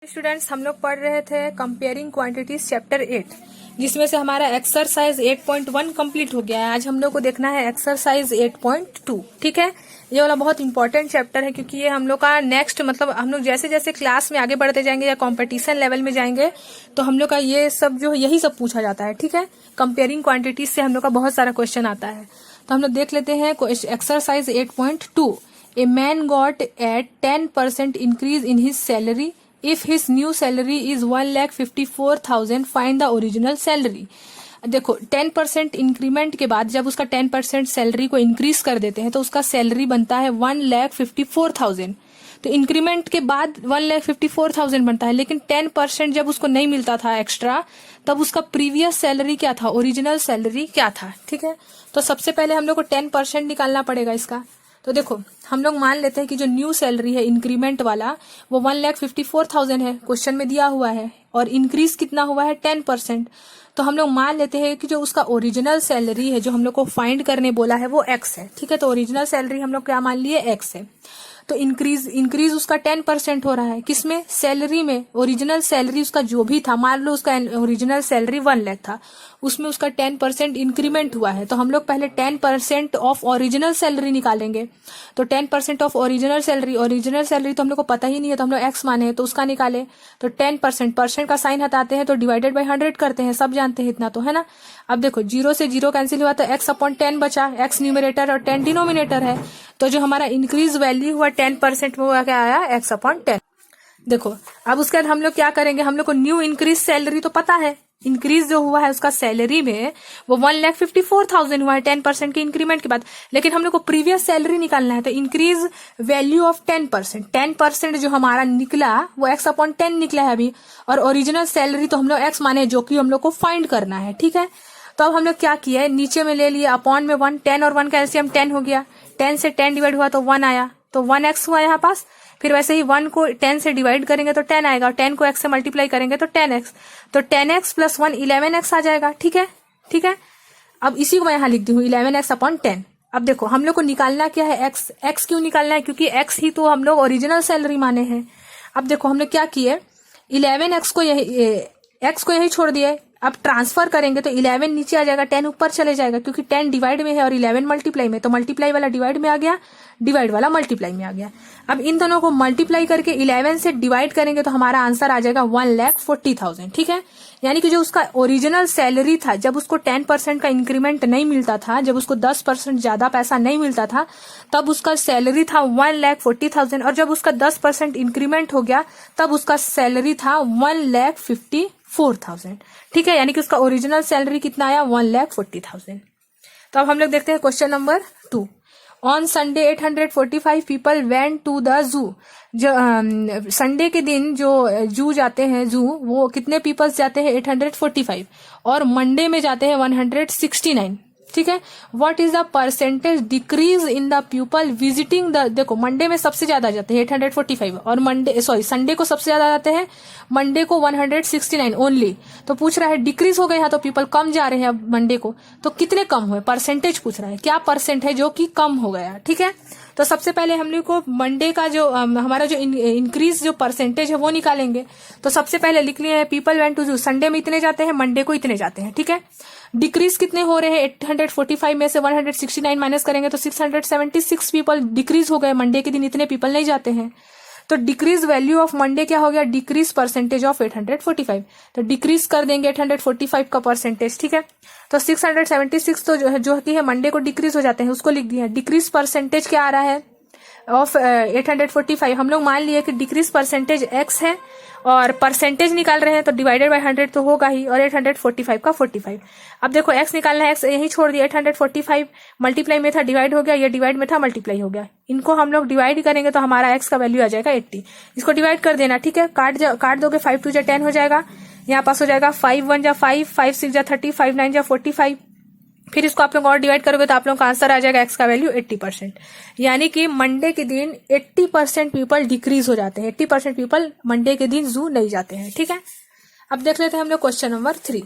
Students, हम लोग पढ़ रहे थे कंपेयरिंग क्वांटिटीज चैप्टर 8, जिसमें से हमारा एक्सरसाइज 8.1 कंप्लीट हो गया है। आज हम लोग को देखना है एक्सरसाइज 8.2। ठीक है, ये वाला बहुत इंपॉर्टेंट चैप्टर है क्योंकि ये हम लोग का नेक्स्ट मतलब हम लोग जैसे जैसे क्लास में आगे बढ़ते जाएंगे या कंपटीशन लेवल में जाएंगे तो हम लोग का ये सब जो यही सब पूछा जाता है। ठीक है, कंपेयरिंग क्वांटिटीज से हम लोग का बहुत सारा क्वेश्चन आता है। तो हम लोग देख लेते हैं exercise 8.2। A man got at 10% increase in his salary if his new salary is 1,54,000 find the original salary। देखो 10% इंक्रीमेंट के बाद जब उसका 10% सैलरी को इंक्रीज कर देते हैं तो उसका सैलरी बनता है 1,54,000। तो इंक्रीमेंट के बाद 1,54,000 बनता है, लेकिन 10% जब उसको नहीं मिलता था एक्स्ट्रा तब उसका प्रीवियस सैलरी क्या था, ओरिजिनल सैलरी क्या था। ठीक है, तो सबसे पहले हम लोग को 10% निकालना पड़ेगा इसका। तो देखो हम लोग मान लेते हैं कि जो न्यू सैलरी है इंक्रीमेंट वाला वो 1,54,000 है, क्वेश्चन में दिया हुआ है, और इंक्रीज कितना हुआ है 10%। तो हम लोग मान लेते हैं कि जो उसका ओरिजिनल सैलरी है जो हम लोग को फाइंड करने बोला है वो x है। ठीक है, तो ओरिजिनल सैलरी हम लोग क्या मान लिए x है। तो इंक्रीज उसका 10% हो रहा है, किसमें, सैलरी में। ओरिजिनल सैलरी उसका जो भी था, मान लो उसका ओरिजिनल सैलरी 1 लाख था, उसमें उसका 10% इंक्रीमेंट हुआ है। तो हम लोग पहले 10% ऑफ ओरिजिनल सैलरी निकालेंगे। तो 10% ऑफ ओरिजिनल सैलरी तो हम लोग को पता ही नहीं है, तो हम लोग x माने तो उसका निकाले। तो 10% परसेंट का साइन हटाते हैं तो डिवाइडेड बाई 100 करते हैं, सब जानते हैं इतना तो, है ना। अब देखो 0 से 0 कैंसिल हुआ तो x/10 बचा, x न्यूमरेटर और 10 डिनोमिनेटर है। तो जो हमारा इंक्रीज वैल्यू हुआ 10% में क्या आया, x/10। देखो अब उसके बाद हम लोग क्या करेंगे, हम लोग को न्यू इंक्रीज सैलरी तो पता है, इंक्रीज जो हुआ है उसका सैलरी में वो 1,54,000 हुआ है 10% के इंक्रीमेंट के बाद, लेकिन हम लोग को प्रीवियस सैलरी निकालना है। तो इंक्रीज वैल्यू ऑफ 10% जो हमारा निकला वो x/10 निकला है अभी, और ओरिजिनल सैलरी तो हम लोग x माने जो कि हम लोग को फाइंड करना है। ठीक है, तो अब हम लोग क्या किया है, नीचे में ले लिया अपॉन में 1, 10 और 1 का एलसीएम 10 हो गया, 10 से 10 डिवाइड हुआ तो 1 आया, तो 1x हुआ यहाँ पास। फिर वैसे ही 1 को 10 से डिवाइड करेंगे तो 10 आएगा, और 10 को x से मल्टीप्लाई करेंगे तो 10x, तो 10x प्लस 1 11x आ जाएगा। ठीक है, ठीक है, अब इसी को मैं यहाँ लिख दी हूँ 11x/10। अब देखो हम लोग को निकालना क्या है, x क्यों निकालना है, क्योंकि x ही तो हम लोग ओरिजिनल सैलरी माने हैं। अब देखो हम लोग क्या किए, 11x को यही छोड़ दिए। अब ट्रांसफर करेंगे तो 11 नीचे आ जाएगा, 10 ऊपर चले जाएगा, क्योंकि 10 डिवाइड में है और 11 मल्टीप्लाई में, तो मल्टीप्लाई वाला डिवाइड में आ गया, डिवाइड वाला मल्टीप्लाई में आ गया। अब इन दोनों को मल्टीप्लाई करके 11 से डिवाइड करेंगे तो हमारा आंसर आ जाएगा 1,40,000। ठीक है, यानी कि जो उसका ओरिजिनल सैलरी था जब उसको 10% का इंक्रीमेंट नहीं मिलता था, जब उसको 10% ज्यादा पैसा नहीं मिलता था, तब उसका सैलरी था 1,40,000, और जब उसका 10% इंक्रीमेंट हो गया तब उसका सैलरी था 1,54,000। ठीक है, यानी कि उसका ओरिजिनल सैलरी कितना आया, 1,40,000। तो अब हम लोग देखते हैं question number 2। On Sunday 845 people went to the zoo. जो संडे के दिन जो जू जाते हैं, जू, वो कितने पीपल्स जाते हैं, 845, और मंडे में जाते हैं 169। ठीक है, what is the percentage decrease in the people visiting the. देखो मंडे में सबसे ज्यादा जाते हैं 845, और संडे को सबसे ज्यादा जाते हैं, मंडे को 169 ओनली। तो पूछ रहा है डिक्रीज हो गया, तो पीपल कम जा रहे हैं अब मंडे को, तो कितने कम हुए, परसेंटेज पूछ रहा है, क्या परसेंट है जो कि कम हो गया। ठीक है, तो सबसे पहले हम लोग को मंडे का जो हमारा जो इंक्रीज जो परसेंटेज है वो निकालेंगे। तो सबसे पहले लिख लिए पीपल वेंट टू जू, संडे में इतने जाते हैं, मंडे को इतने जाते हैं। ठीक है, डिक्रीज कितने हो रहे हैं, 845 में से 169 माइनस करेंगे तो 676 पीपल डिक्रीज हो गए, मंडे के दिन इतने पीपल नहीं जाते हैं। तो डिक्रीज वैल्यू ऑफ मंडे क्या हो गया, डिक्रीज परसेंटेज ऑफ 845। तो डिक्रीज कर देंगे 845 का परसेंटेज। ठीक है, तो 676 तो जो कि है मंडे को डिक्रीज हो जाते हैं, उसको लिख दिया। डिक्रीज परसेंटेज क्या आ रहा है ऑफ 845, हम लोग मान लिए कि डिक्रीज परसेंटेज x है, और परसेंटेज निकाल रहे हैं तो डिवाइडेड बाय 100 तो होगा ही, और 845 का 45। अब देखो x निकालना है, x यही छोड़ दिया, 845 मल्टीप्लाई में था डिवाइड हो गया, ये डिवाइड में था मल्टीप्लाई हो गया, इनको हम लोग डिवाइड करेंगे तो हमारा x का वैल्यू आ जाएगा 80। इसको डिवाइड कर देना। ठीक है, काट दोगे, 5 2 जा 10 हो जाएगा, यहाँ पास हो जाएगा 5 1 जा 5, 5 6 जा 30, 5 9 जा 45। फिर इसको आप लोग और डिवाइड करोगे तो आप लोग का आंसर आ जाएगा x का वैल्यू 80%। यानी कि मंडे के दिन 80% पीपल डिक्रीज हो जाते हैं, 80% पीपल मंडे के दिन जू नहीं जाते हैं। ठीक है, अब देख लेते हैं हम लोग क्वेश्चन नंबर 3।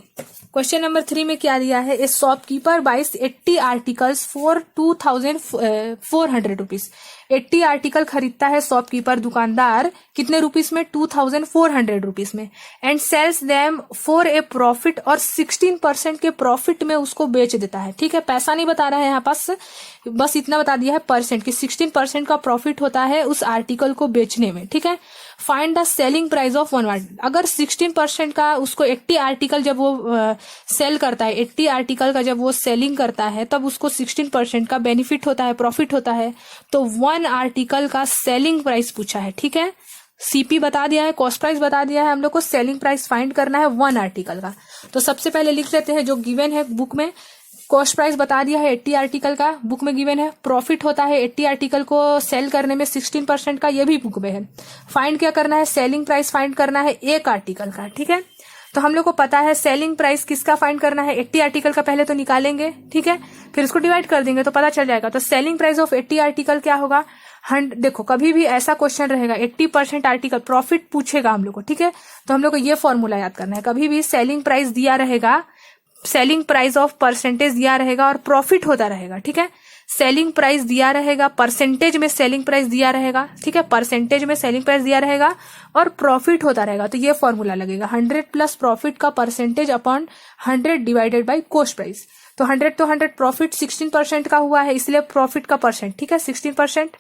क्वेश्चन नंबर 3 में क्या दिया है, ए शॉपकीपर बाइस 80 आर्टिकल्स फॉर 2,400 रुपीज। 80 आर्टिकल खरीदता है शॉपकीपर दुकानदार कितने रुपीस में, 2400 रुपीस में, and sells them for a profit, और 16% के प्रॉफिट में उसको बेच देता है। ठीक है, पैसा नहीं बता रहा है यहाँ पास, बस इतना बता दिया है परसेंट कि 16% का प्रॉफिट होता है उस आर्टिकल को बेचने में। ठीक है, find the selling price of one article. अगर 16% का उसको 80 आर्टिकल जब वो सेल करता है, 80 आर्टिकल का जब वो सेलिंग करता है तब उसको 16% का बेनिफिट होता है, प्रॉफिट होता है। तो वन आर्टिकल का सेलिंग प्राइस पूछा है। ठीक है, सीपी बता दिया है, कॉस्ट प्राइस बता दिया है, हम लोग को सेलिंग प्राइस फाइंड करना है वन आर्टिकल का। तो सबसे पहले लिख लेते हैं जो गिवन है बुक में। कॉस्ट प्राइस बता दिया है 80 आर्टिकल का, बुक में गिवन है। प्रॉफिट होता है 80 आर्टिकल को सेल करने में 16% का, ये भी बुक में है। फाइंड क्या करना है, सेलिंग प्राइस फाइंड करना है एक आर्टिकल का। ठीक है, तो हम लोग को पता है सेलिंग प्राइस किसका फाइंड करना है, 80 आर्टिकल का पहले तो निकालेंगे। ठीक है, फिर इसको डिवाइड कर देंगे तो पता चल जाएगा। तो सेलिंग प्राइस ऑफ 80 आर्टिकल क्या होगा, देखो कभी भी ऐसा क्वेश्चन रहेगा 80% आर्टिकल प्रॉफिट पूछेगा हम लोग को। ठीक है, तो हम लोग को ये फॉर्मूला याद करना है। कभी भी सेलिंग प्राइस दिया रहेगा, सेलिंग प्राइस ऑफ परसेंटेज दिया रहेगा और प्रॉफिट होता रहेगा। ठीक है, सेलिंग प्राइस दिया रहेगा, परसेंटेज में सेलिंग प्राइस दिया रहेगा। ठीक है, परसेंटेज में सेलिंग प्राइस दिया रहेगा और प्रॉफिट होता रहेगा। तो ये फॉर्मूला लगेगा 100 प्लस प्रॉफिट का percentage upon 100 divided by cost price. तो 100 प्रॉफिट 16% का हुआ है, इसलिए प्रॉफिट का परसेंट। ठीक है, 16%,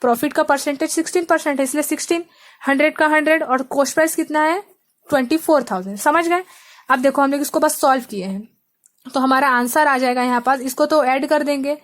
प्रॉफिट का परसेंटेज 16% है, इसलिए 16, 100 का 100 और कॉस्ट प्राइस कितना है 24,000। समझ गए। अब देखो हम लोग इसको बस सॉल्व किए हैं तो हमारा आंसर आ जाएगा यहाँ पास। इसको तो ऐड कर देंगे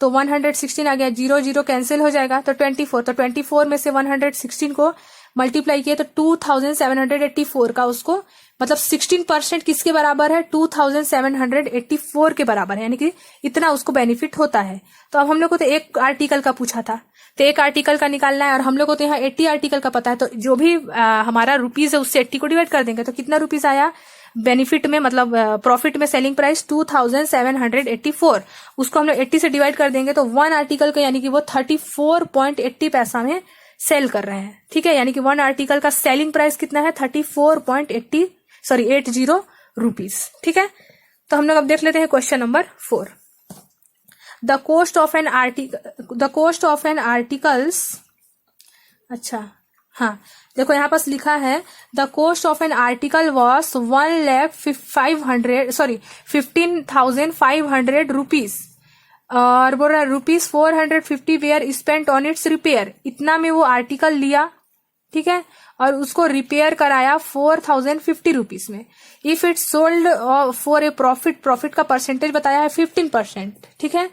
तो 116 आ गया, 0 0 कैंसिल हो जाएगा तो 24। तो 24 में से 116 को मल्टीप्लाई किए तो 2784 का उसको, मतलब 16% किसके बराबर है, 2784 के बराबर है, यानी कि इतना उसको बेनिफिट होता है। तो अब हम लोग को तो एक आर्टिकल का पूछा था तो एक आर्टिकल का निकालना है और हम लोग को तो यहाँ 80 आर्टिकल का पता है। तो जो भी हमारा रुपीज है उससे 80 को डिवाइड कर देंगे तो कितना रुपीज आया बेनिफिट में, मतलब प्रॉफिट में सेलिंग प्राइस 2784, उसको हम लोग 80 से डिवाइड कर देंगे तो वन आर्टिकल का, यानी कि वो 34.80 पैसा में सेल कर रहे हैं। ठीक है, यानी कि वन आर्टिकल का सेलिंग प्राइस कितना है 80 रुपीज। ठीक है, तो हम लोग अब देख लेते हैं question number 4। The cost of an articles, अच्छा हाँ देखो यहाँ पास लिखा है the cost of an article was 15,500 rupees, और बोल रहा है rupees 450 were spent on its repair. इतना में वो आर्टिकल लिया, ठीक है, और उसको रिपेयर कराया 4050 रुपीज में। If it sold for a profit का परसेंटेज बताया है 15%। ठीक है,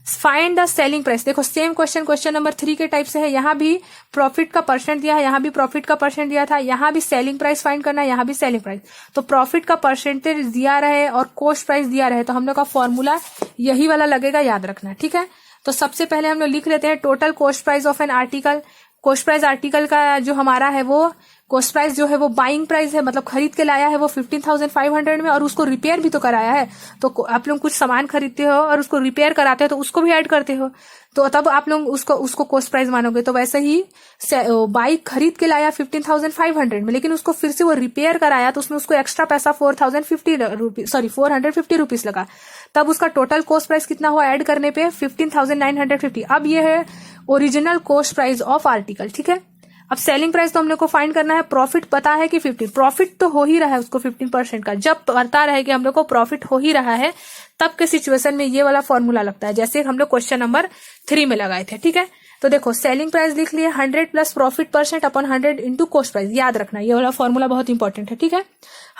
फाइंड द सेलिंग प्राइस। देखो सेम क्वेश्चन नंबर 3 के टाइप से है, यहाँ भी प्रॉफिट का परसेंट दिया है, यहाँ भी प्रॉफिट का परसेंट दिया था, यहाँ भी सेलिंग प्राइस फाइंड करना है, यहाँ भी सेलिंग प्राइस। तो प्रॉफिट का परसेंटेज दिया रहे और कॉस्ट प्राइस दिया रहे तो हम लोग का फॉर्मूला यही वाला लगेगा, याद रखना। ठीक है, तो सबसे पहले हम लोग लिख लेते हैं total cost price of an article. Cost price article का जो हमारा है वो कॉस्ट प्राइस जो है वो बाइंग प्राइस है, मतलब खरीद के लाया है वो 15,500 में, और उसको रिपेयर भी तो कराया है। तो आप लोग कुछ सामान खरीदते हो और उसको रिपेयर कराते हो तो उसको भी ऐड करते हो, तो तब आप लोग उसको कॉस्ट प्राइस मानोगे। तो वैसे ही बाइक खरीद के लाया 15,500 में, लेकिन उसको फिर से वो रिपेयर कराया तो उसमें उसको एक्स्ट्रा पैसा 450 रुपीज लगा, तब उसका टोटल कॉस्ट प्राइस कितना हुआ ऐड करने पे 15,950। अब ये है original cost price of article. ठीक है, अब सेलिंग प्राइस तो हम लोग को फाइंड करना है, प्रॉफिट पता है कि 15, प्रॉफिट तो हो ही रहा है उसको 15% का। जब पता रहे कि हम लोग को प्रॉफिट हो ही रहा है तब के सिचुएशन में ये वाला फॉर्मूला लगता है, जैसे हम लोग क्वेश्चन नंबर 3 में लगाए थे। ठीक है, तो देखो सेलिंग प्राइस लिख लिए 100 plus profit percent upon 100 into cost price. याद रखना ये वाला फॉर्मूला बहुत इंपॉर्टेंट है। ठीक है,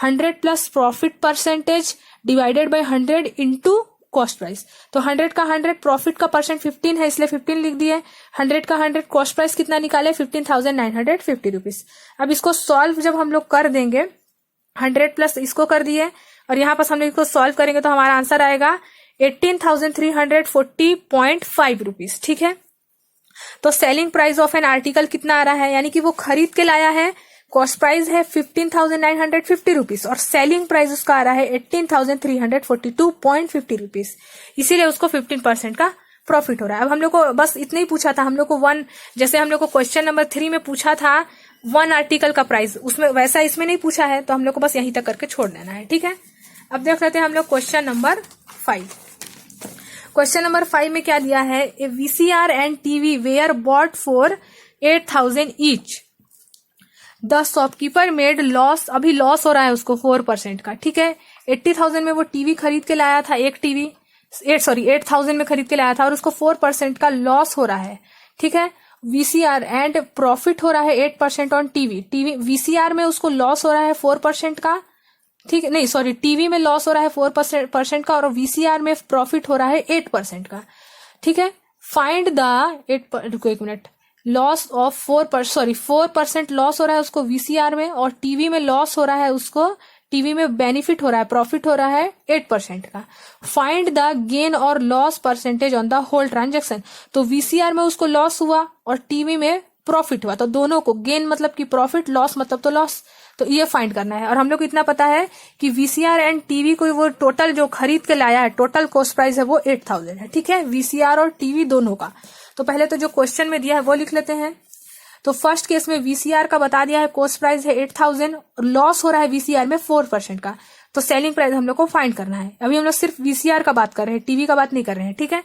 100 plus profit percentage divided by 100 into cost price. तो 100 का 100 प्रॉफिट का परसेंट 15 है इसलिए 15 लिख दिए, 100 का 100 कॉस्ट प्राइस कितना निकाले 15,950 रुपीज। अब इसको सॉल्व जब हम लोग कर देंगे 100 प्लस इसको कर दिए और यहाँ पर हम लोग इसको सॉल्व करेंगे तो हमारा आंसर आएगा 18,340.5 रुपीज। ठीक है, तो selling price of an article कितना आ रहा है, यानी कि वो खरीद के लाया है, कॉस्ट प्राइस है 15,950 रुपीज और सेलिंग प्राइस उसका आ रहा है 18,342.50 रुपीज, इसीलिए उसको 15% का प्रॉफिट हो रहा है। अब हम लोग को बस इतना ही पूछा था, हम लोग को जैसे हम लोग को क्वेश्चन नंबर 3 में पूछा था वन आर्टिकल का प्राइस, उसमें वैसा इसमें नहीं पूछा है, तो हम लोग को बस यहीं तक करके छोड़ देना है। ठीक है, अब देख लेते हैं हम लोग क्वेश्चन नंबर 5। क्वेश्चन नंबर 5 में क्या दिया है, a VCR and TV were bought for 8,000 each, the shopkeeper made loss, अभी लॉस हो रहा है उसको 4% का, ठीक है। 80,000 में वो टीवी खरीद के लाया था, एक टीवी 8,000 में खरीद के लाया था और उसको 4% का लॉस हो रहा है, ठीक है। VCR एंड प्रॉफिट हो रहा है 8% ऑन टीवी, VCR में उसको लॉस हो रहा है 4% का, ठीक है, नहीं सॉरी, टीवी में लॉस हो रहा है 4% का और VCR में प्रॉफिट हो रहा है 8% का, ठीक है। फाइंड द रुको एक मिनट, लॉस ऑफ 4% लॉस हो रहा है उसको VCR में और टीवी में लॉस हो रहा है उसको, टीवी में बेनिफिट हो रहा है, प्रॉफिट हो रहा है 8% का। फाइंड द गेन और loss percentage on the whole transaction, तो VCR में उसको लॉस हुआ और टीवी में प्रॉफिट हुआ, तो दोनों को गेन मतलब कि प्रॉफिट, लॉस मतलब तो लॉस, तो ये फाइंड करना है। और हम लोग को इतना पता है कि VCR एंड टीवी को वो टोटल जो खरीद के लाया है, टोटल कॉस्ट प्राइस है वो 8,000 है, ठीक है, VCR और टीवी दोनों का। तो पहले तो जो क्वेश्चन में दिया है वो लिख लेते हैं। तो फर्स्ट केस में VCR का बता दिया है, कॉस्ट प्राइस है 8,000 और लॉस हो रहा है VCR में 4% का, तो सेलिंग प्राइस हम लोग को फाइंड करना है। अभी हम लोग सिर्फ VCR का बात कर रहे हैं, टीवी का बात नहीं कर रहे हैं, ठीक है।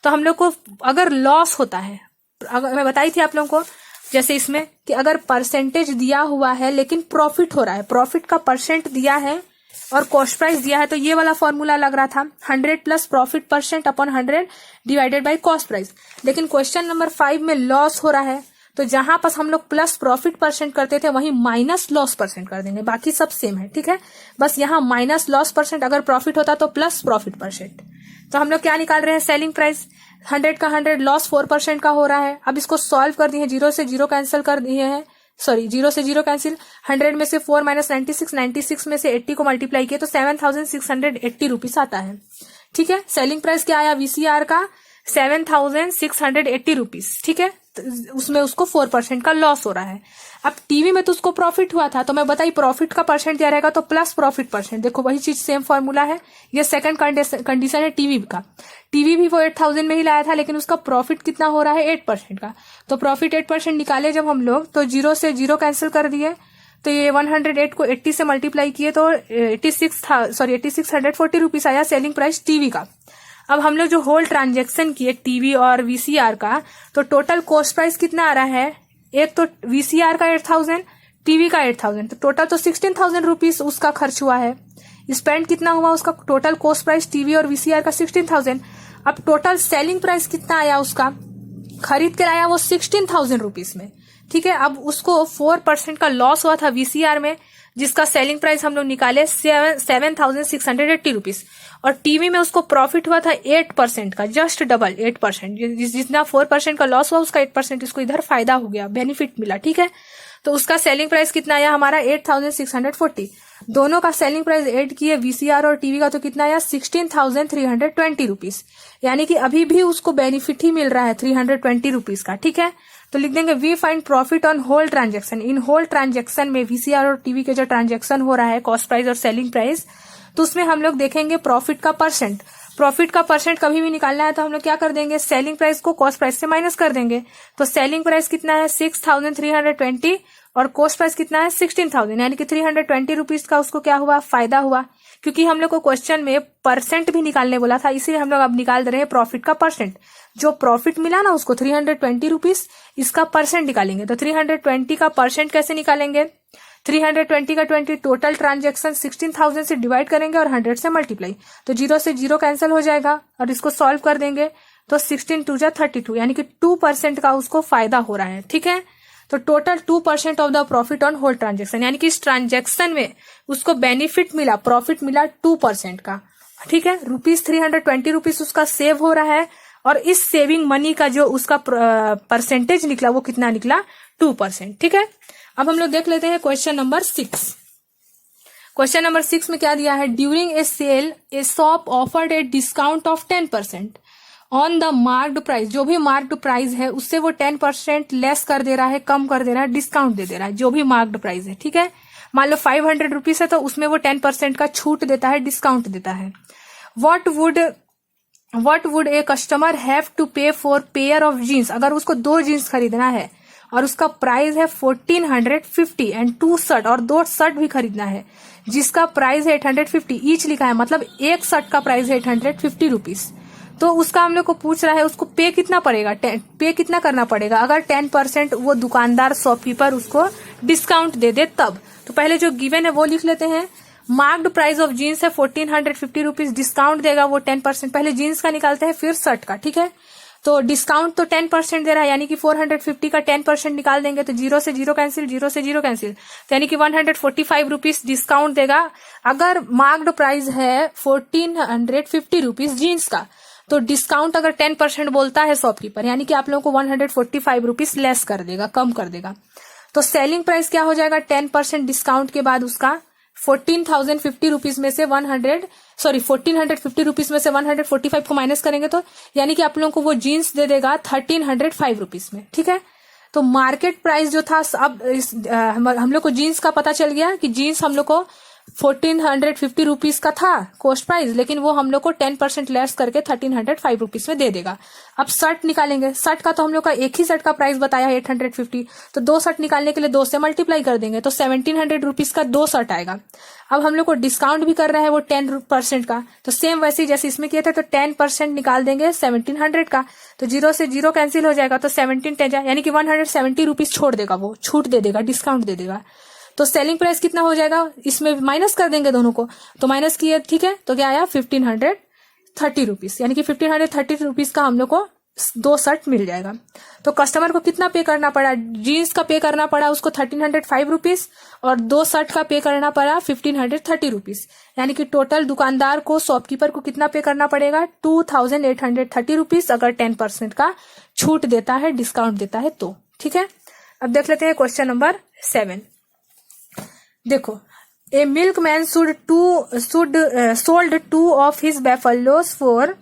तो हम लोग को अगर लॉस होता है, अगर मैं बताई थी आप लोगों को जैसे इसमें कि अगर परसेंटेज दिया हुआ है लेकिन प्रॉफिट हो रहा है, प्रॉफिट का परसेंट दिया है और कॉस्ट प्राइस दिया है, तो ये वाला फॉर्मूला लग रहा था 100 plus profit percent upon 100 divided by cost price. लेकिन क्वेश्चन नंबर 5 में लॉस हो रहा है, तो जहां पास हम लोग प्लस प्रॉफिट परसेंट करते थे वहीं माइनस लॉस परसेंट कर देंगे, बाकी सब सेम है, ठीक है। बस यहाँ माइनस लॉस परसेंट, अगर प्रॉफिट होता तो प्लस प्रॉफिट परसेंट। तो हम लोग क्या निकाल रहे हैं, सेलिंग प्राइस 100 का 100, लॉस 4% का हो रहा है। अब इसको सॉल्व कर दिए, 0 से 0 कैंसिल कर दिए हैं, सॉरी 0 से 0 कैंसिल, 100 में से 4 माइनस 96 में से 80 को मल्टीप्लाई किए तो 7,680 रुपीज आता है, ठीक है। सेलिंग प्राइस क्या आया VCR का, 7,680 रुपीज, ठीक है। उसमें उसको 4% का लॉस हो रहा है। अब टीवी में तो उसको प्रॉफिट हुआ था, तो मैं बताई प्रॉफिट का परसेंट दिया रहेगा तो प्लस प्रॉफिट परसेंट, देखो वही चीज सेम फॉर्मूला है। ये सेकंड कंडीशन है टीवी का, टीवी भी वो 8,000 में ही लाया था लेकिन उसका प्रॉफिट कितना हो रहा है 8% का, तो प्रॉफिट 8% निकाले जब हम लोग तो 0 से 0 कैंसिल कर दिए, तो ये 108 को 80 से मल्टीप्लाई किए तो 8640 रुपीज आया सेलिंग प्राइस टीवी का। अब हम लोग जो होल ट्रांजेक्शन किए टीवी और VCR का, तो टोटल कॉस्ट प्राइस कितना आ रहा है, एक तो VCR का 8,000, टीवी का 8,000, तो टोटल तो 16,000 रुपीज उसका खर्च हुआ है। स्पेंड कितना हुआ उसका, टोटल कॉस्ट प्राइस टीवी और VCR का 16,000। अब टोटल सेलिंग प्राइस कितना आया उसका, खरीद के लाया वो 16,000 रुपीज में, ठीक है। अब उसको 4% का लॉस हुआ था VCR में, जिसका सेलिंग प्राइस हम लोग निकाले 7,680 रुपीज, और टीवी में उसको प्रॉफिट हुआ था 8% का, जस्ट डबल 8%, जितना 4% का लॉस हुआ उसका 8% इसको इधर फायदा हो गया, बेनिफिट मिला, ठीक है। तो उसका सेलिंग प्राइस कितना आया हमारा 8,640। दोनों का सेलिंग प्राइस ऐड किए VCR और टीवी का, तो कितना आया 16,320 रुपीज, यानी कि अभी भी उसको बेनिफिट ही मिल रहा है 320 रुपीज का, ठीक है। तो लिख देंगे we find profit on whole transaction, इन होल ट्रांजेक्शन में VCR और टीवी के जो ट्रांजेक्शन हो रहा है कॉस्ट प्राइस और सेलिंग प्राइस, तो उसमें हम लोग देखेंगे प्रॉफिट का परसेंट। प्रॉफिट का परसेंट कभी भी निकालना है तो हम लोग क्या कर देंगे, सेलिंग प्राइस को कॉस्ट प्राइस से माइनस कर देंगे। तो सेलिंग प्राइस कितना है 6,320 और कॉस्ट प्राइस कितना है 16,000, यानी कि 320 रुपीज का उसको क्या हुआ, फायदा हुआ। क्योंकि हम लोग को क्वेश्चन में परसेंट भी निकालने बोला था, इसीलिए हम लोग अब निकाल दे रहे हैं प्रॉफिट का परसेंट। जो प्रॉफिट मिला ना उसको 320 रुपीज, इसका परसेंट निकालेंगे। तो 320 का परसेंट कैसे निकालेंगे, 320 का 20, टोटल ट्रांजेक्शन 16,000 से डिवाइड करेंगे और 100 से मल्टीप्लाई, तो 0 से 0 कैंसिल हो जाएगा और इसको सॉल्व कर देंगे तो 16 2 जा 32, यानी कि 2% का उसको फायदा हो रहा है, ठीक है। तो total 2% of the profit on whole transaction, यानी कि इस ट्रांजेक्शन में उसको बेनिफिट मिला, प्रॉफिट मिला 2% का, ठीक है। ₹320 रुपीज उसका सेव हो रहा है और इस सेविंग मनी का जो उसका परसेंटेज निकला वो कितना निकला 2%, ठीक है। अब हम लोग देख लेते हैं क्वेश्चन नंबर 6। क्वेश्चन नंबर 6 में क्या दिया है, during a sale a shop offered a discount of 10% on the marked price, जो भी मार्क्ड प्राइस है उससे वो 10% लेस कर दे रहा है, कम कर दे रहा है, डिस्काउंट दे रहा है, जो भी मार्क्ड प्राइस है, ठीक है। मान लो 500 रुपीज है तो उसमें वो 10% का छूट देता है, डिस्काउंट देता है। What would a customer have to pay for pair of jeans, अगर उसको 2 जीन्स खरीदना है और उसका प्राइस है 1450 एंड 2 शर्ट, और 2 शर्ट भी खरीदना है जिसका प्राइस है 850 ईच लिखा है, मतलब एक शर्ट का प्राइस है 850 रुपीज। तो उसका हम लोग को पूछ रहा है उसको पे कितना पड़ेगा, पे कितना करना पड़ेगा अगर 10% वो दुकानदार शॉपकीपर उसको डिस्काउंट दे दे तब। तो पहले जो गिवन है वो लिख लेते हैं। मार्क्ड प्राइस ऑफ जीन्स है 1450 रुपीज, डिस्काउंट देगा वो 10%। पहले जीन्स का निकालते हैं फिर शर्ट का, ठीक है। तो डिस्काउंट तो 10% दे रहा है, यानी कि 450 का 10% निकाल देंगे तो 0 से 0 कैंसिल, 0 से 0 कैंसिल, तो यानी कि 145 रुपीज डिस्काउंट देगा। अगर मार्क्ड प्राइस है 1450 रुपीज जीन्स का, तो डिस्काउंट अगर 10% बोलता है शॉपकीपर, यानी कि आप लोगों को 145 रुपीज लेस कर देगा, कम कर देगा। तो सेलिंग प्राइस क्या हो जाएगा 10% डिस्काउंट के बाद उसका 14,050 रुपीज में से 1450 रुपीज में से 145 को माइनस करेंगे तो यानी कि आप लोगों को वो जीन्स दे देगा 1305 रुपीज में, ठीक है। तो मार्केट प्राइस जो था, अब हम लोग को जीन्स का पता चल गया कि जीन्स हम लोग को 1450 रुपीज का था कॉस्ट प्राइस, लेकिन वो हम लोग को 10% लेस करके 1305 रुपीज में दे देगा। अब शर्ट निकालेंगे, शर्ट का तो हम लोग का एक ही शर्ट का प्राइस बताया है 850, तो 2 शर्ट निकालने के लिए 2 से मल्टीप्लाई कर देंगे तो 1700 रुपीज का 2 शर्ट आएगा। अब हम लोग को डिस्काउंट भी कर रहा है वो 10% का, तो सेम वैसे ही जैसे इसमें किया था, तो 10% निकाल देंगे 1700 का, तो 0 से 0 कैंसिल हो जाएगा, तो 17 10 यानी कि 170 रुपीज छोड़ देगा, वो छूट दे देगा, डिस्काउंट दे देगा। तो सेलिंग प्राइस कितना हो जाएगा, इसमें माइनस कर देंगे दोनों को, तो माइनस किए, ठीक है। तो क्या आया 1530 रुपीज, यानी कि 1530 रुपीज का हम लोग को 2 शर्ट मिल जाएगा। तो कस्टमर को कितना पे करना पड़ा, जीन्स का पे करना पड़ा उसको 1305 रुपीज और 2 शर्ट का पे करना पड़ा 1530 रुपीज, यानी कि टोटल दुकानदार को शॉपकीपर को कितना पे करना पड़ेगा 2830 रुपीज अगर 10% का छूट देता है, डिस्काउंट देता है तो, ठीक है। अब देख लेते हैं क्वेश्चन नंबर 7। देखो, a milk man sold 2 of his buffaloes for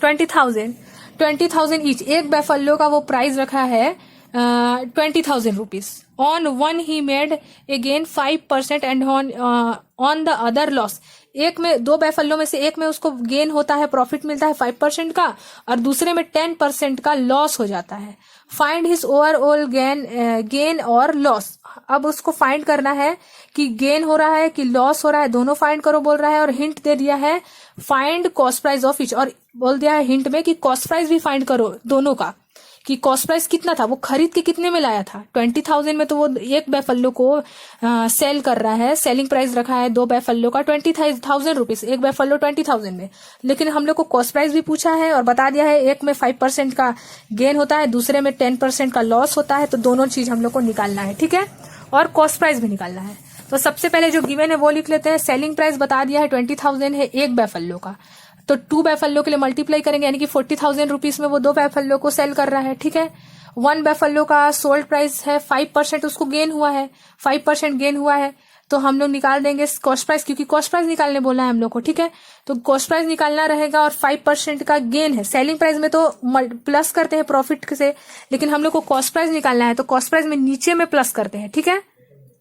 20,000 each. एक बेफलो का वो प्राइस रखा है 20,000 rupees. On one he made a gain 5% and on the other loss. एक में 2 बेफलो में से एक में उसको गेन होता है, प्रॉफिट मिलता है 5% का, और दूसरे में 10% का लॉस हो जाता है। फाइंड हिज ओवरऑल गेन और लॉस। अब उसको फाइंड करना है कि गेन हो रहा है कि लॉस हो रहा है, दोनों फाइंड करो बोल रहा है, और हिंट दे दिया है find cost price of each, और बोल दिया है हिंट में कि कॉस्ट प्राइस भी फाइंड करो दोनों का, कि कॉस्ट प्राइस कितना था, वो खरीद के कितने में लाया था 20,000 में, तो वो एक बेफल्लो को सेल कर रहा है, सेलिंग प्राइस रखा है 2 बेफल्लो का 20,000 रुपीज, एक बेफल्लो 20,000 में, लेकिन हम लोग को कॉस्ट प्राइस भी पूछा है और बता दिया है एक में 5% का गेन होता है, दूसरे में 10% का लॉस होता है, तो दोनों चीज हम लोग को निकालना है, ठीक है, और कॉस्ट प्राइस भी निकालना है। तो सबसे पहले जो गिवन है वो लिख लेते हैं। सेलिंग प्राइस बता दिया है 20,000 है एक बेफल्लो का, तो 2 बेफल्लो के लिए मल्टीप्लाई करेंगे, यानी कि 40,000 रुपीज में वो 2 बेफल्लो को सेल कर रहा है, ठीक है। 1 बेफल्लो का सोल्ड प्राइस है 5%, उसको गेन हुआ है, 5% गेन हुआ है, तो हम लोग निकाल देंगे कॉस्ट प्राइस, क्योंकि कॉस्ट प्राइस निकालने बोला है हम लोग को, ठीक है। तो कॉस्ट प्राइस निकालना रहेगा और 5% का गेन है। सेलिंग प्राइस में तो प्लस करते हैं प्रॉफिट से, लेकिन हम लोग को कॉस्ट प्राइस निकालना है तो कॉस्ट प्राइस में नीचे में प्लस करते हैं, ठीक है,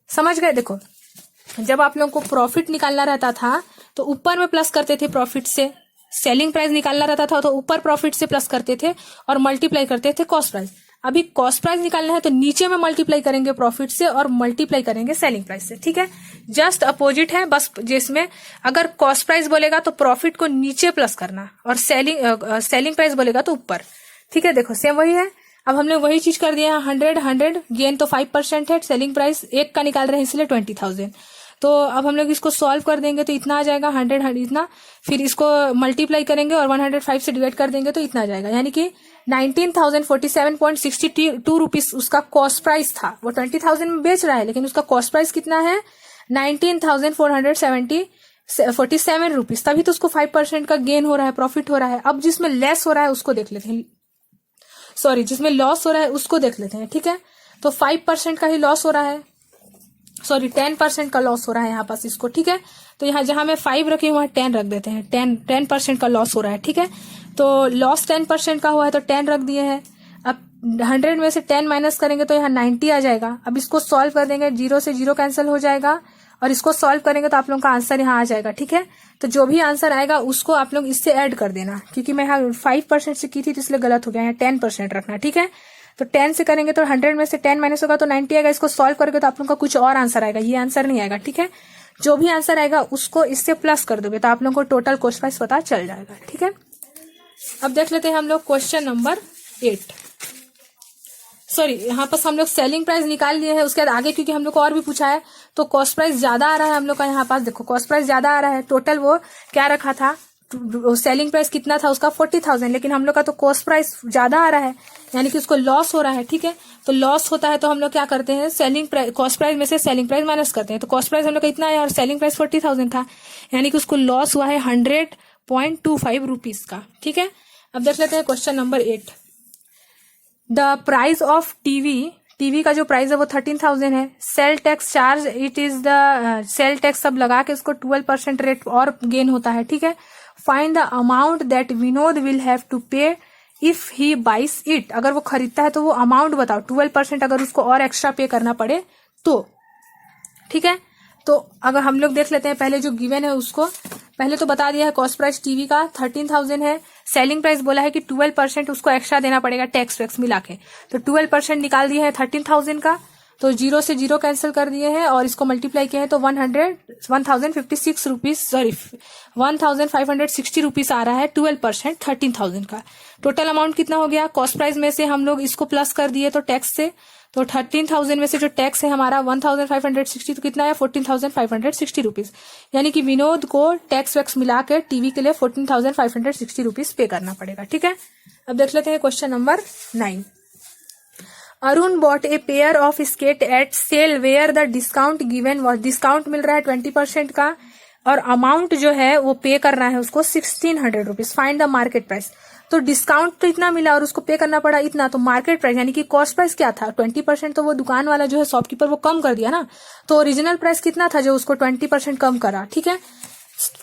समझ गए। देखो, जब आप लोगों को प्रॉफिट निकालना रहता था तो ऊपर में प्लस करते थे प्रॉफिट से, सेलिंग प्राइस निकालना रहता था तो ऊपर प्रॉफिट से प्लस करते थे और मल्टीप्लाई करते थे कॉस्ट प्राइस। अभी कॉस्ट प्राइस निकालना है तो नीचे में मल्टीप्लाई करेंगे प्रॉफिट से और मल्टीप्लाई करेंगे सेलिंग प्राइस से, ठीक है। जस्ट अपोजिट है, बस जिसमें अगर कॉस्ट प्राइस बोलेगा तो प्रॉफिट को नीचे प्लस करना और सेलिंग प्राइस बोलेगा तो ऊपर, ठीक है। देखो सेम वही है। अब हमने वही चीज कर दिया है, 100 गेन तो 5% है, सेलिंग प्राइस एक का निकाल रहे हैं इसलिए 20,000। तो अब हम लोग इसको सॉल्व कर देंगे तो इतना आ जाएगा 100 इतना, फिर इसको मल्टीप्लाई करेंगे और 105 से डिवाइड कर देंगे तो इतना आ जाएगा, यानी कि 19,047.62 रुपीज उसका कॉस्ट प्राइस था। वो 20,000 में बेच रहा है लेकिन उसका कॉस्ट प्राइस कितना है 19,447 रुपीज, तभी तो उसको 5% का गेन हो रहा है, प्रॉफिट हो रहा है। अब जिसमें लेस हो रहा है उसको देख लेते हैं, सॉरी जिसमें लॉस हो रहा है उसको देख लेते हैं, ठीक है। तो 5% का ही लॉस हो रहा है, सॉरी 10% का लॉस हो रहा है यहाँ पास इसको, ठीक है। तो यहाँ जहां मैं 5 रखी वहां 10 रख देते हैं, 10% का लॉस हो रहा है, ठीक है। तो लॉस 10% का हुआ है तो 10 रख दिए हैं। अब 100 में से 10 माइनस करेंगे तो यहाँ 90 आ जाएगा। अब इसको सॉल्व कर देंगे, 0 से 0 कैंसिल हो जाएगा और इसको सॉल्व करेंगे तो आप लोगों का आंसर यहाँ आ जाएगा, ठीक है। तो जो भी आंसर आएगा उसको आप लोग इससे ऐड कर देना, क्योंकि मैं यहाँ 5% से की थी तो इसलिए गलत हो गया, यहाँ 10% रखना, ठीक है। तो 10 से करेंगे तो 100 में से 10 माइनस होगा तो 90 आएगा। इसको सॉल्व करोगे तो आप लोगों का कुछ और आंसर आएगा, ये आंसर नहीं आएगा, ठीक है। जो भी आंसर आएगा उसको इससे प्लस कर दोगे तो आप लोगों को टोटल कॉस्ट प्राइस पता चल जाएगा, ठीक है। अब देख लेते हैं हम लोग क्वेश्चन नंबर 8। सॉरी, यहाँ पर हम लोग सेलिंग प्राइस निकाल लिए हैं, उसके बाद आगे क्योंकि हम लोग को और भी पूछा है तो कॉस्ट प्राइस ज्यादा आ रहा है हम लोग का। यहाँ पास देखो कॉस्ट प्राइस ज्यादा आ रहा है, टोटल वो क्या रखा था, सेलिंग प्राइस कितना था उसका 40,000, लेकिन हम लोग का तो कॉस्ट प्राइस ज्यादा आ रहा है, यानी कि उसको लॉस हो रहा है। ठीक है, तो लॉस होता है तो हम लोग क्या करते हैं, सेलिंग प्राइस, कॉस्ट प्राइस में से सेलिंग प्राइस माइनस करते हैं। तो कॉस्ट प्राइस हम लोग का इतना है और सेलिंग प्राइस 40,000 था, यानी कि उसको लॉस हुआ है 100.25 रुपीज का। ठीक है, अब देख लेते हैं question number 8। The price of TV का जो प्राइस है वो 13,000 है। Sale tax charge it is the sale tax सब लगा के उसको 12% रेट और गेन होता है। ठीक है, find the amount that Vinod will have to pay if he buys it. अगर वो खरीदता है तो वो अमाउंट बताओ, 12% अगर उसको और एक्स्ट्रा पे करना पड़े तो। ठीक है, तो अगर हम लोग देख लेते हैं पहले जो गिवन है उसको, पहले तो बता दिया है कॉस्ट प्राइस टीवी का 13,000 है, सेलिंग प्राइस बोला है कि 12% उसको एक्स्ट्रा देना पड़ेगा टैक्स वैक्स मिला के, तो 12% निकाल दिए है 13,000 का, तो 0 से 0 कैंसिल कर दिए हैं और इसको मल्टीप्लाई किए हैं तो 1,056 रुपीज, सॉरी 1,560 रुपीज आ रहा है 12% 13,000 का। टोटल अमाउंट कितना हो गया, कॉस्ट प्राइस में से हम लोग इसको प्लस कर दिए तो टैक्स से, तो 13,000 में से जो टैक्स है हमारा 1,560, तो कितना है 14,560 रुपीज, यानी कि विनोद को टैक्स वैक्स मिला के टीवी के लिए 14,560 रुपीज पे करना पड़ेगा। ठीक है, अब देख लेते हैं question number 9। Arun bought a pair of skate at sale where the discount given was, discount मिल रहा है 20% का और अमाउंट जो है वो पे करना है उसको 1,600 rupees. Find the market price, तो डिस्काउंट तो इतना मिला और उसको पे करना पड़ा इतना, तो मार्केट प्राइस यानी कि कॉस्ट प्राइस क्या था 20%, तो वो दुकान वाला जो है शॉपकीपर वो कम कर दिया ना, तो ओरिजिनल प्राइस कितना था जो उसको 20% कम करा। ठीक है,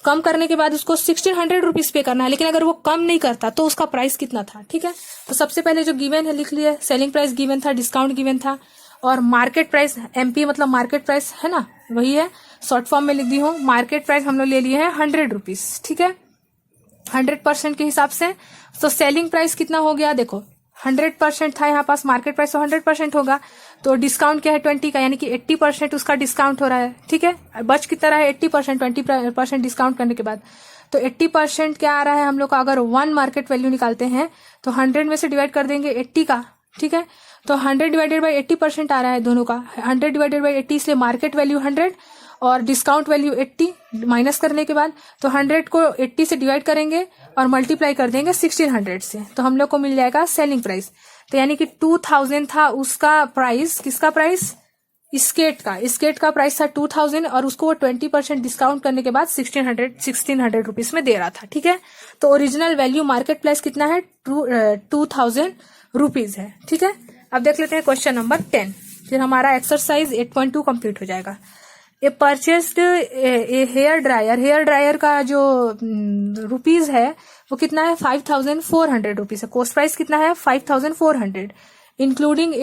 कम करने के बाद उसको 1,600 रुपीज पे करना है, लेकिन अगर वो कम नहीं करता तो उसका प्राइस कितना था। ठीक है, तो सबसे पहले जो गिवन है लिख लिया, सेलिंग प्राइस गिवन था, डिस्काउंट गिवन था और मार्केट प्राइस, एमपी मतलब मार्केट प्राइस है ना, वही है, शॉर्ट फॉर्म में लिख दी हूँ। मार्केट प्राइस हम लोग ले लिए हैं 100 रुपीज। ठीक है, 100% के हिसाब से, तो सेलिंग प्राइस कितना हो गया, देखो 100% था यहाँ पास, मार्केट प्राइस तो 100% होगा, तो डिस्काउंट क्या है 20 का, यानी कि 80% उसका डिस्काउंट हो रहा है। ठीक है, बच कितना रहा है 80%, 20% डिस्काउंट करने के बाद, तो 80% क्या आ रहा है हम लोग का, अगर 1 मार्केट वैल्यू निकालते हैं तो 100 में से डिवाइड कर देंगे 80 का। ठीक है, तो 100 डिवाइडेड बाई 80% आ रहा है दोनों का, 100 डिवाइडेड बाई 80, इसलिए मार्केट वैल्यू 100 और डिस्काउंट वैल्यू 80, माइनस करने के बाद तो 100 को 80 से डिवाइड करेंगे और मल्टीप्लाई कर देंगे 1,600 से, तो हम लोग को मिल जाएगा सेलिंग प्राइस। तो यानी कि 2,000 था उसका प्राइस, किसका प्राइस, स्केट का प्राइस था 2,000 और उसको वो 20% डिस्काउंट करने के बाद 1,600 रुपीज में दे रहा था। ठीक है, तो ओरिजिनल वैल्यू मार्केट प्राइस कितना है 2,000 रुपीज है। ठीक है, अब देख लेते हैं क्वेश्चन नंबर 10, फिर हमारा एक्सरसाइज 8.2 कंप्लीट हो जाएगा। ए परचेस्ड ए हेयर ड्रायर का जो रुपीज है वो कितना है 5,400 रुपीज है, कॉस्ट प्राइस कितना है 5,400, इंक्लूडिंग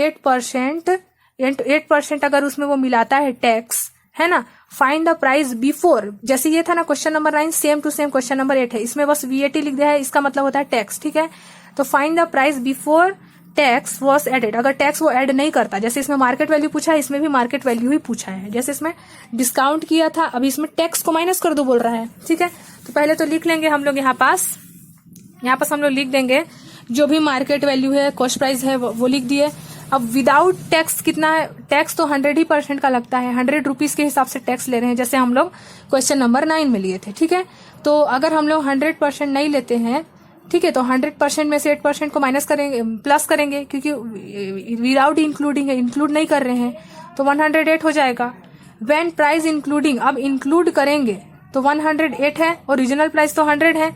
8% अगर उसमें वो मिलाता है टैक्स, है ना। फाइंड द प्राइस बिफोर, जैसे ये था ना question number 9, same to same question number 8 है, इसमें बस VAT लिख दिया है, इसका मतलब होता है टैक्स। ठीक है, तो find the price before tax was added, अगर टैक्स वो ऐड नहीं करता, जैसे इसमें मार्केट वैल्यू पूछा है, इसमें भी मार्केट वैल्यू ही पूछा है, जैसे इसमें डिस्काउंट किया था, अभी इसमें टैक्स को माइनस कर दो बोल रहा है। ठीक है, तो पहले तो लिख लेंगे हम लोग यहाँ पास हम लोग लिख देंगे जो भी मार्केट वैल्यू है, कॉस्ट प्राइस है वो लिख दिए। अब विदाउट टैक्स कितना है, टैक्स तो 100% का लगता है, 100 रुपीज के हिसाब से टैक्स ले रहे हैं, जैसे हम लोग क्वेश्चन नंबर 9 में लिए थे। ठीक है, तो अगर हम लोग 100% नहीं लेते हैं, ठीक है, तो 100% में से 8% को माइनस करेंगे, प्लस करेंगे, क्योंकि विदाउट इंक्लूडिंग है, इंक्लूड नहीं कर रहे हैं, तो 108 हो जाएगा। व्हेन प्राइस इंक्लूडिंग, अब इंक्लूड करेंगे तो 108 है, ओरिजिनल प्राइस तो 100 है,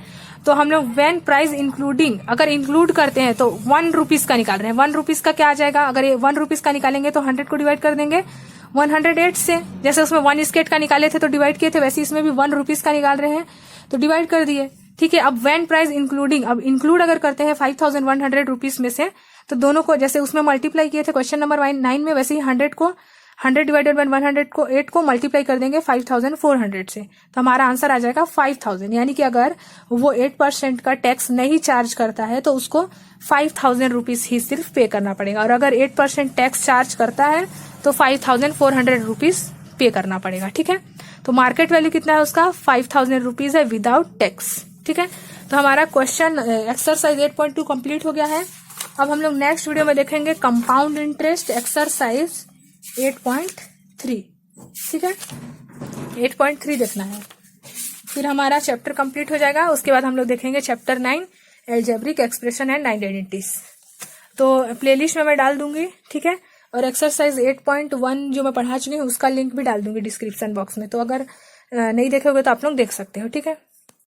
तो हम लोग व्हेन प्राइस इंक्लूडिंग, अगर इंक्लूड करते हैं तो 1 रुपीज का निकाल रहे हैं, 1 रुपीज का क्या आ जाएगा, अगर ये 1 रुपीज का निकालेंगे तो 100 को डिवाइड कर देंगे 108 से, जैसे उसमें 1 स्केट का निकाले थे तो डिवाइड किए थे, वैसे इसमें भी 1 रुपीज का निकाल रहे हैं तो डिवाइड कर दिए। ठीक है, अब व्हेन प्राइस इंक्लूडिंग, अब इंक्लूड अगर करते हैं 5,100 रुपीज में से, तो दोनों को जैसे उसमें मल्टीप्लाई किए थे क्वेश्चन नंबर 9 में, वैसे ही 100 डिवाइडेड बाय 100 को 8 को मल्टीप्लाई कर देंगे 5,400 से, तो हमारा आंसर आ जाएगा 5,000। यानी कि अगर वो 8% का टैक्स नहीं चार्ज करता है तो उसको 5,000 रुपीज ही सिर्फ पे करना पड़ेगा, और अगर 8% टैक्स चार्ज करता है तो 5,400 रुपीज पे करना पड़ेगा। ठीक है, तो मार्केट वैल्यू कितना है उसका 5,000 रुपीज है विदाउट टैक्स। ठीक है, तो हमारा क्वेश्चन एक्सरसाइज 8.2 कंप्लीट हो गया है। अब हम लोग नेक्स्ट वीडियो में देखेंगे कंपाउंड इंटरेस्ट एक्सरसाइज 8.3। ठीक है, 8.3 देखना है, फिर हमारा चैप्टर कंप्लीट हो जाएगा। उसके बाद हम लोग देखेंगे chapter 9 algebraic expression and identities. तो प्लेलिस्ट में मैं डाल दूंगी, ठीक है। और एक्सरसाइज 8.1 जो मैं पढ़ा चुकी हूँ उसका लिंक भी डाल दूंगी डिस्क्रिप्शन बॉक्स में, तो अगर नहीं देखे होगे तो आप लोग देख सकते हो, ठीक है।